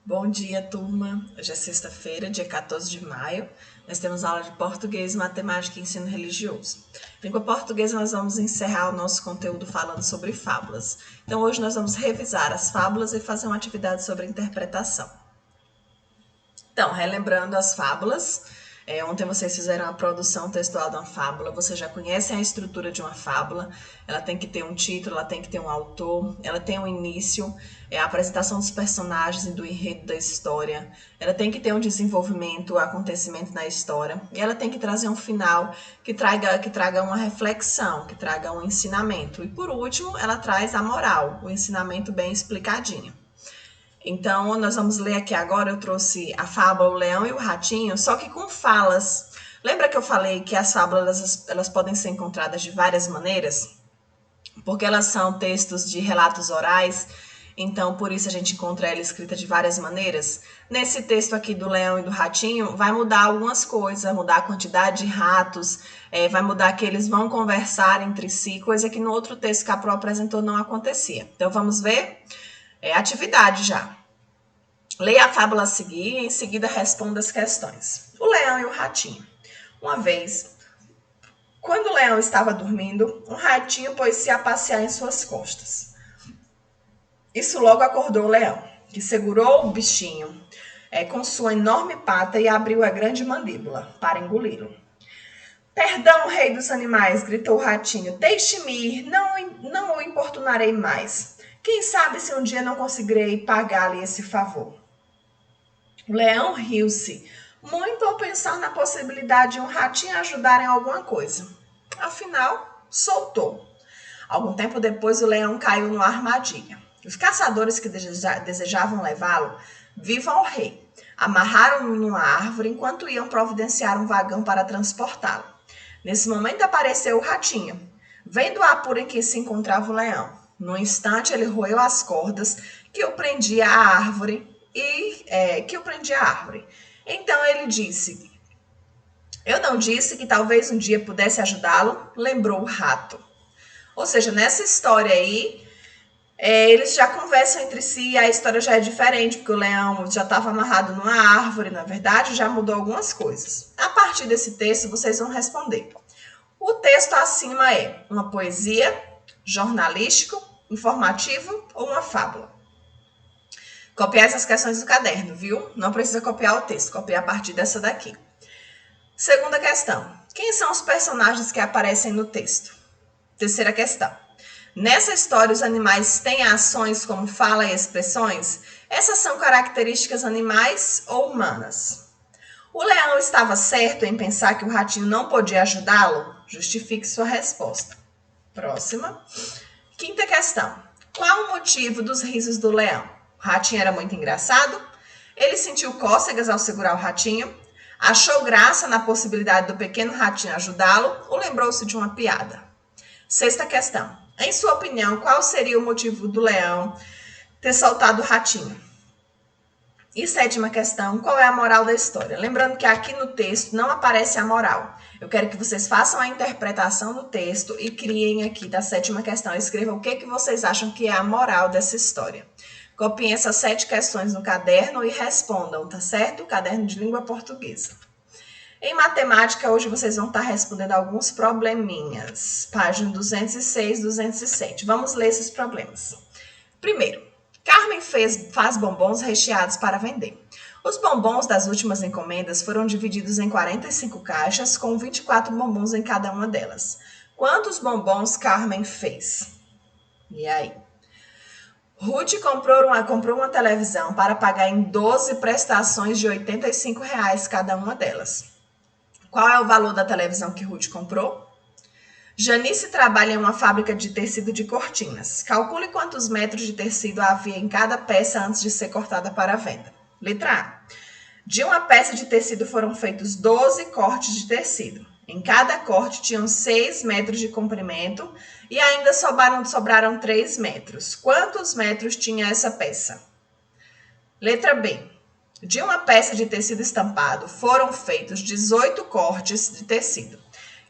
Bom dia, turma. Hoje é sexta-feira, dia 14 de maio. Nós temos aula de português, matemática e ensino religioso. Língua portuguesa, nós vamos encerrar o nosso conteúdo falando sobre fábulas. Então, hoje nós vamos revisar as fábulas e fazer uma atividade sobre interpretação. Então, relembrando as fábulas, ontem vocês fizeram a produção textual de uma fábula, vocês já conhecem a estrutura de uma fábula, ela tem que ter um título, ela tem que ter um autor, ela tem um início, a apresentação dos personagens e do enredo da história, ela tem que ter um desenvolvimento, acontecimento na história, e ela tem que trazer um final que traga uma reflexão, que traga um ensinamento. E por último, ela traz a moral, o ensinamento bem explicadinho. Então, nós vamos ler aqui agora, eu trouxe a fábula O Leão e o Ratinho, só que com falas. Lembra que eu falei que as fábulas elas podem ser encontradas de várias maneiras? Porque elas são textos de relatos orais, então por isso a gente encontra ela escrita de várias maneiras. Nesse texto aqui do Leão e do Ratinho, vai mudar algumas coisas, vai mudar a quantidade de ratos, vai mudar que eles vão conversar entre si, coisa que no outro texto que a Pro apresentou não acontecia. Então vamos ver? Atividade já. Leia a fábula a seguir e em seguida responda as questões. O leão e o ratinho. Uma vez, quando o leão estava dormindo, um ratinho pôs-se a passear em suas costas. Isso logo acordou o leão, que segurou o bichinho com sua enorme pata e abriu a grande mandíbula para engoli-lo. Perdão, rei dos animais, gritou o ratinho, deixe-me ir, não o importunarei mais. Quem sabe se um dia não conseguirei pagar-lhe esse favor. O leão riu-se, muito ao pensar na possibilidade de um ratinho ajudar em alguma coisa. Afinal, soltou. Algum tempo depois, o leão caiu numa armadilha. Os caçadores que desejavam levá-lo vivo ao rei amarraram-no numa árvore enquanto iam providenciar um vagão para transportá-lo. Nesse momento apareceu o ratinho, vendo o apuro em que se encontrava o leão. No instante, ele roeu as cordas que o prendia à árvore Então ele disse: eu não disse que talvez um dia pudesse ajudá-lo? Lembrou o rato. Ou seja, nessa história aí, eles já conversam entre si e a história já é diferente, porque o leão já estava amarrado numa árvore, na verdade, já mudou algumas coisas. A partir desse texto, vocês vão responder. O texto acima é uma poesia, jornalístico, informativo ou uma fábula? Copiar essas questões do caderno, viu? Não precisa copiar o texto, copiar a partir dessa daqui. Segunda questão. Quem são os personagens que aparecem no texto? Terceira questão. Nessa história, os animais têm ações como fala e expressões? Essas são características animais ou humanas? O leão estava certo em pensar que o ratinho não podia ajudá-lo? Justifique sua resposta. Próxima. Quinta questão. Qual o motivo dos risos do leão? O ratinho era muito engraçado? Ele sentiu cócegas ao segurar o ratinho? Achou graça na possibilidade do pequeno ratinho ajudá-lo ou lembrou-se de uma piada? Sexta questão. Em sua opinião, qual seria o motivo do leão ter soltado o ratinho? E sétima questão, qual é a moral da história? Lembrando que aqui no texto não aparece a moral. Eu quero que vocês façam a interpretação do texto e criem aqui da sétima questão. Escrevam o que vocês acham que é a moral dessa história. Copiem essas 7 questões no caderno e respondam, tá certo? Caderno de língua portuguesa. Em matemática, hoje vocês vão estar respondendo alguns probleminhas. Página 206, 207. Vamos ler esses problemas. Primeiro, Carmen faz bombons recheados para vender. Os bombons das últimas encomendas foram divididos em 45 caixas, com 24 bombons em cada uma delas. Quantos bombons Carmen fez? E aí? Ruth comprou uma televisão para pagar em 12 prestações de R$ 85 cada uma delas. Qual é o valor da televisão que Ruth comprou? Janice trabalha em uma fábrica de tecido de cortinas. Calcule quantos metros de tecido havia em cada peça antes de ser cortada para a venda. Letra A. De uma peça de tecido foram feitos 12 cortes de tecido. Em cada corte tinham 6 metros de comprimento e ainda sobraram 3 metros. Quantos metros tinha essa peça? Letra B. De uma peça de tecido estampado foram feitos 18 cortes de tecido.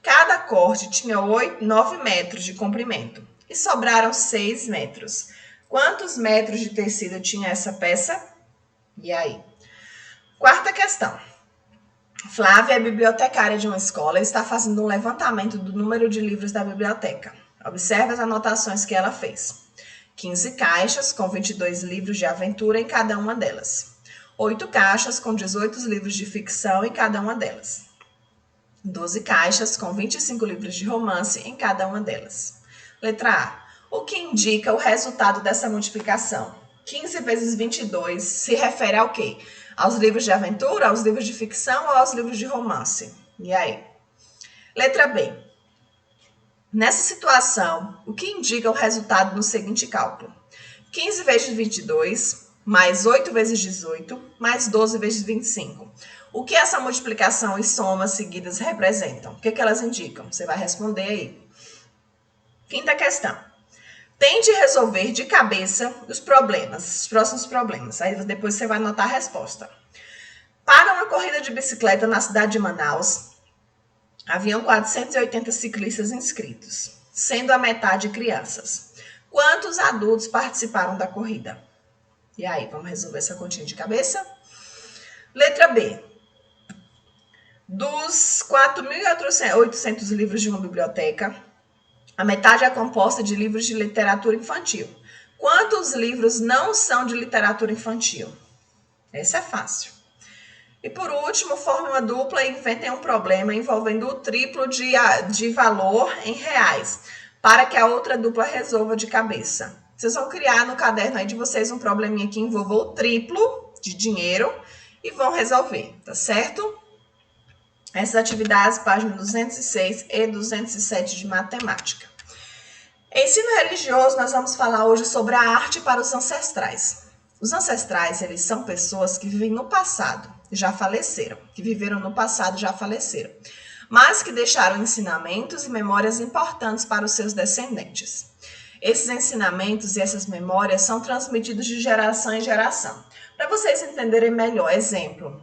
Cada corte tinha 9 metros de comprimento e sobraram 6 metros. Quantos metros de tecido tinha essa peça? E aí? Quarta questão. Flávia é bibliotecária de uma escola e está fazendo um levantamento do número de livros da biblioteca. Observe as anotações que ela fez. 15 caixas com 22 livros de aventura em cada uma delas. 8 caixas com 18 livros de ficção em cada uma delas. 12 caixas com 25 livros de romance em cada uma delas. Letra A. O que indica o resultado dessa multiplicação? 15 vezes 22 se refere ao quê? Aos livros de aventura, aos livros de ficção ou aos livros de romance? E aí? Letra B. Nessa situação, o que indica o resultado no seguinte cálculo? 15 vezes 22, mais 8 vezes 18, mais 12 vezes 25. O que essa multiplicação e somas seguidas representam? O que elas indicam? Você vai responder aí. Quinta questão. Tente resolver de cabeça os próximos problemas. Aí depois você vai anotar a resposta. Para uma corrida de bicicleta na cidade de Manaus, haviam 480 ciclistas inscritos, sendo a metade crianças. Quantos adultos participaram da corrida? E aí, vamos resolver essa continha de cabeça? Letra B. Dos 4.800 livros de uma biblioteca, a metade é composta de livros de literatura infantil. Quantos livros não são de literatura infantil? Essa é fácil. E por último, forme uma dupla e inventem um problema envolvendo o triplo de valor em reais, para que a outra dupla resolva de cabeça. Vocês vão criar no caderno aí de vocês um probleminha que envolva o triplo de dinheiro e vão resolver, tá certo? Essas atividades, páginas 206 e 207 de matemática. Ensino religioso, nós vamos falar hoje sobre a arte para os ancestrais. Os ancestrais, eles são pessoas que vivem no passado, já faleceram, que viveram no passado, já faleceram, mas que deixaram ensinamentos e memórias importantes para os seus descendentes. Esses ensinamentos e essas memórias são transmitidos de geração em geração. Para vocês entenderem melhor, exemplo,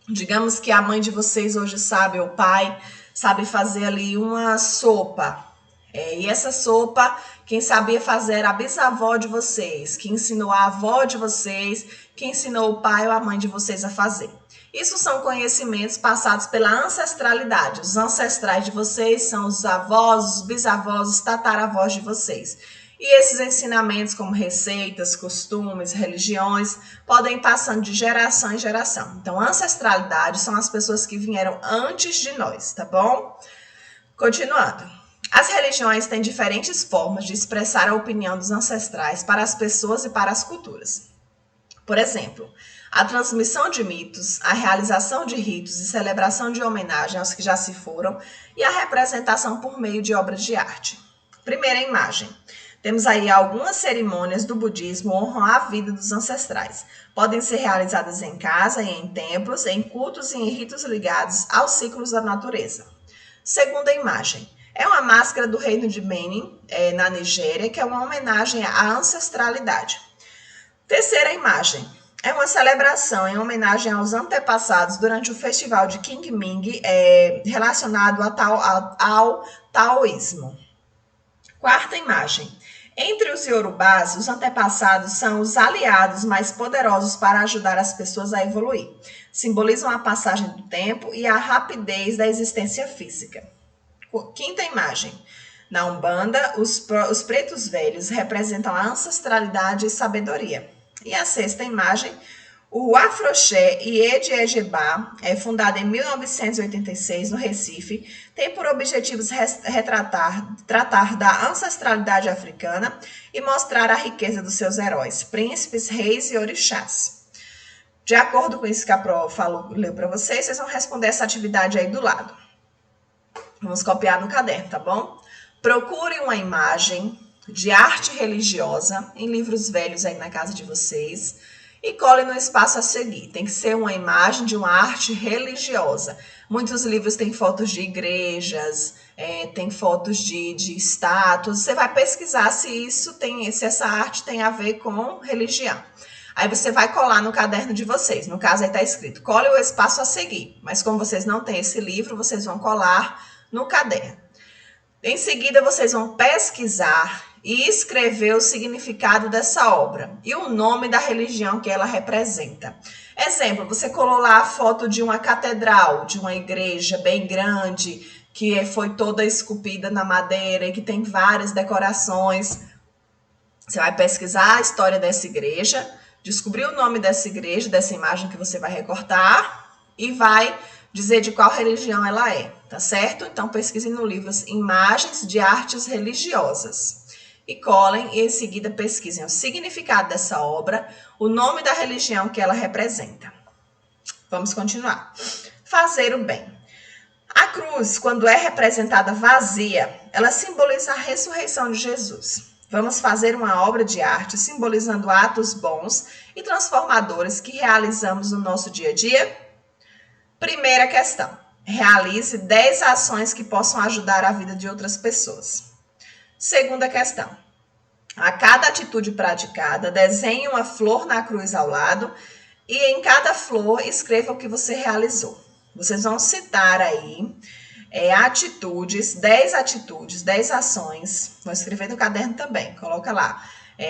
digamos que a mãe de vocês hoje sabe, ou o pai, sabe fazer ali uma sopa. E essa sopa, quem sabia fazer era a bisavó de vocês, que ensinou a avó de vocês, que ensinou o pai ou a mãe de vocês a fazer. Isso são conhecimentos passados pela ancestralidade. Os ancestrais de vocês são os avós, os bisavós, os tataravós de vocês. E esses ensinamentos, como receitas, costumes, religiões, podem ir passando de geração em geração. Então, ancestralidade são as pessoas que vieram antes de nós, tá bom? Continuando. As religiões têm diferentes formas de expressar a opinião dos ancestrais para as pessoas e para as culturas. Por exemplo, a transmissão de mitos, a realização de ritos e celebração de homenagem aos que já se foram e a representação por meio de obras de arte. Primeira imagem. Temos aí algumas cerimônias do budismo honram a vida dos ancestrais. Podem ser realizadas em casa e em templos, em cultos e em ritos ligados aos ciclos da natureza. Segunda imagem. É uma máscara do reino de Benin, na Nigéria, que é uma homenagem à ancestralidade. Terceira imagem. É uma celebração em homenagem aos antepassados durante o festival de Qingming, relacionado ao taoísmo. Quarta imagem. Entre os iorubás, os antepassados são os aliados mais poderosos para ajudar as pessoas a evoluir. Simbolizam a passagem do tempo e a rapidez da existência física. Quinta imagem. Na Umbanda, os pretos velhos representam a ancestralidade e sabedoria. E a sexta imagem, o Afroxé Iede-Ejebá, fundado em 1986 no Recife, tem por objetivos tratar da ancestralidade africana e mostrar a riqueza dos seus heróis, príncipes, reis e orixás. De acordo com isso que a Pro leu para vocês, vocês vão responder essa atividade aí do lado. Vamos copiar no caderno, tá bom? Procure uma imagem de arte religiosa em livros velhos aí na casa de vocês e cole no espaço a seguir. Tem que ser uma imagem de uma arte religiosa. Muitos livros têm fotos de igrejas, tem fotos de estátuas. Você vai pesquisar se essa arte tem a ver com religião. Aí você vai colar no caderno de vocês. No caso aí está escrito, cole o espaço a seguir. Mas como vocês não têm esse livro, vocês vão colar no caderno. Em seguida, vocês vão pesquisar e escrever o significado dessa obra e o nome da religião que ela representa. Exemplo, você colou lá a foto de uma catedral, de uma igreja bem grande, que foi toda esculpida na madeira e que tem várias decorações. Você vai pesquisar a história dessa igreja, descobrir o nome dessa igreja, dessa imagem que você vai recortar e vai dizer de qual religião ela é, tá certo? Então pesquise no livro Imagens de Artes Religiosas e colhem e em seguida pesquisem o significado dessa obra, o nome da religião que ela representa. Vamos continuar. Fazer o bem. A cruz, quando é representada vazia, ela simboliza a ressurreição de Jesus. Vamos fazer uma obra de arte simbolizando atos bons e transformadores que realizamos no nosso dia a dia? Primeira questão. Realize 10 ações que possam ajudar a vida de outras pessoas. Segunda questão. A cada atitude praticada, desenhe uma flor na cruz ao lado e em cada flor escreva o que você realizou. Vocês vão citar aí atitudes, 10 ações. Vou escrever no caderno também, coloca lá.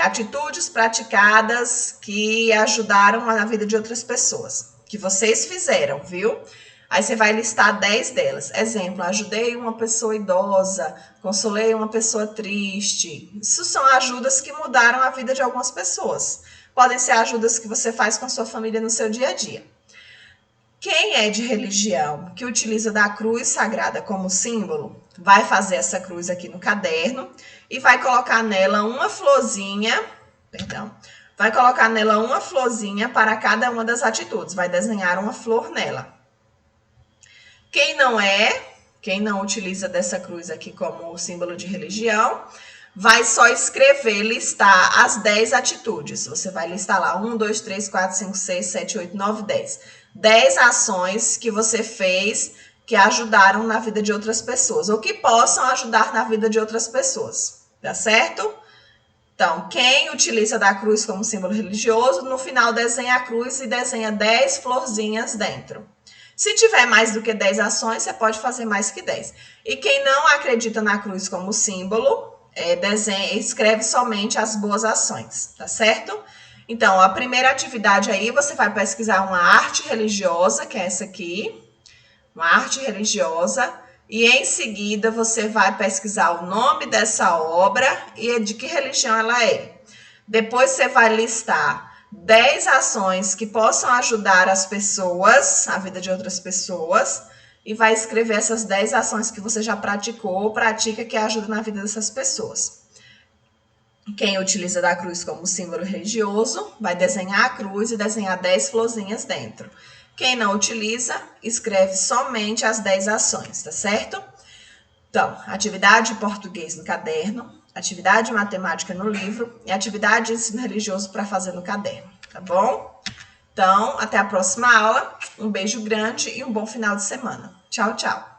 Atitudes praticadas que ajudaram na vida de outras pessoas, que vocês fizeram, viu? Aí você vai listar 10 delas. Exemplo, ajudei uma pessoa idosa, consolei uma pessoa triste. Isso são ajudas que mudaram a vida de algumas pessoas. Podem ser ajudas que você faz com a sua família no seu dia a dia. Quem é de religião que utiliza da cruz sagrada como símbolo, vai fazer essa cruz aqui no caderno e vai colocar nela uma florzinha, vai colocar nela uma florzinha para cada uma das atitudes, vai desenhar uma flor nela. Quem não utiliza dessa cruz aqui como símbolo de religião, vai só escrever, listar as 10 atitudes. Você vai listar lá 1, 2, 3, 4, 5, 6, 7, 8, 9, 10. 10 ações que você fez que ajudaram na vida de outras pessoas, ou que possam ajudar na vida de outras pessoas, tá certo? Então, quem utiliza da cruz como símbolo religioso, no final desenha a cruz e desenha 10 florzinhas dentro. Se tiver mais do que 10 ações, você pode fazer mais que 10. E quem não acredita na cruz como símbolo, escreve somente as boas ações, tá certo? Então, a primeira atividade aí, você vai pesquisar uma arte religiosa, que é essa aqui, uma arte religiosa, e em seguida você vai pesquisar o nome dessa obra e de que religião ela é. Depois você vai listar 10 ações que possam ajudar as pessoas, a vida de outras pessoas, e vai escrever essas 10 ações que você já praticou ou pratica que ajudam na vida dessas pessoas. Quem utiliza da cruz como símbolo religioso, vai desenhar a cruz e desenhar 10 florzinhas dentro. Quem não utiliza, escreve somente as 10 ações, tá certo? Então, atividade de português no caderno, atividade de matemática no livro e atividade de ensino religioso para fazer no caderno, tá bom? Então, até a próxima aula. Um beijo grande e um bom final de semana. Tchau, tchau.